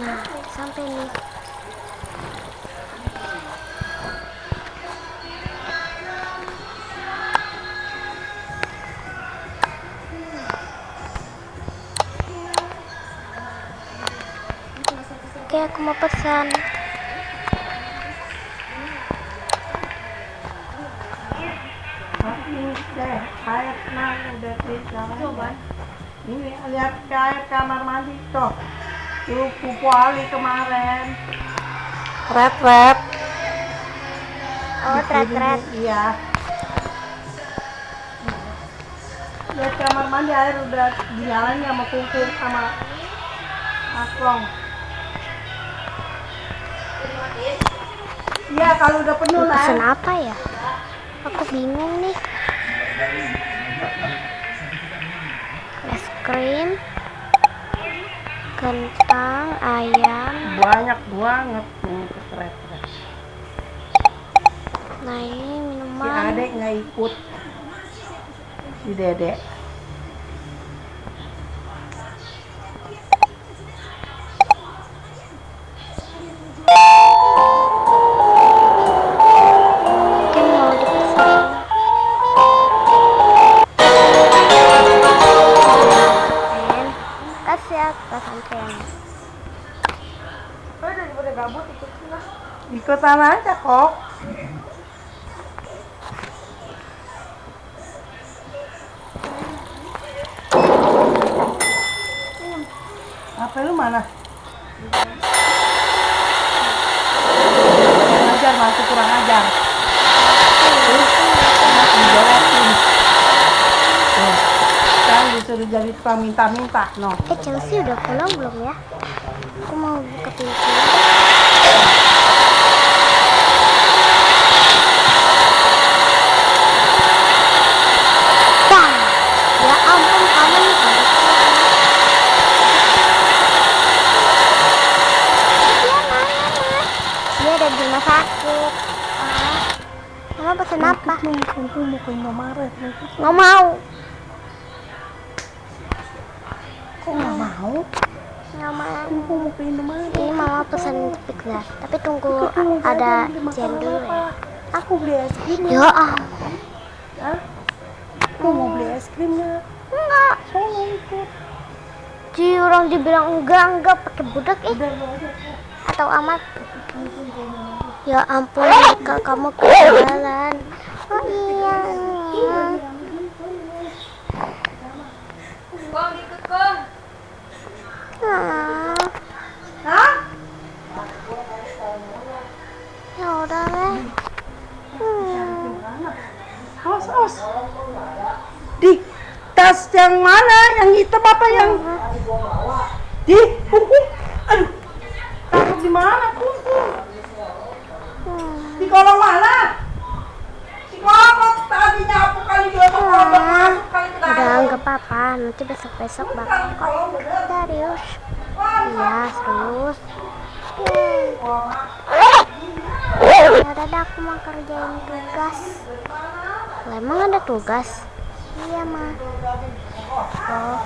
Nah, sampai nih. Oke, aku mau pesan. Coba. Ini lihat air kamar mandi tuh. Tuh Pupu Ali kemarin. Red. Oh, tret. Iya. Lihat kamar mandi air udah dinyalain sama kumpul sama aklong. Iya, kalau udah penuh lah. Pesan apa ya? Aku bingung nih. Es krim, kentang, ayam. Banyak banget nih red. Nah, ini Si minuman. adek nggak ikut. Si dedek. Mungkin mau dipesan. Sampean. Kasih ya ke sampean. Udah gabut ikutan aja kok. HP lu mana? Kurang ajar, kurang ajar. Dijelekin. Tuh, sekarang disuruh jadi tukang minta-minta, no. Chelsea udah pulang belum ya? Aku mau buka pintu. Bang! Ya ampun, kamu nih kaget. Dia mana, Mas? Dia ada di rumah sakit. Mama pesan apa? Aku mau ke Indomaret. Nggak mau. Kok nggak mau? Nggak mau. Aku mau ke Indomaret. Ini mama pesan pizza, tapi tunggu ada Jen dulu ya. Aku beli es krim. Ya Hah? Aku mau beli es krimnya. enggak. Soalnya ikut. Ji orang dibilang enggak pakai budak Udah lu aja. atau amat. Ya ampun, Rika, kamu ketinggalan. Oh iya. Kong ikut Kong. Ah, Hah? ya udah deh. Awas. Di tas yang mana? Yang hitam apa yang di punggung? Aduh, taruh di mana punggung? Di kolong mana? Di kolong kok tadi nyapu kali dua kolong masuk kali ke dalam. Udah enggak apa-apa, nanti besok bakal kok. Serius. Iya, serius. Ya udah dah, aku mau kerjain tugas. Lah, emang ada tugas? Iya, Ma. Oh.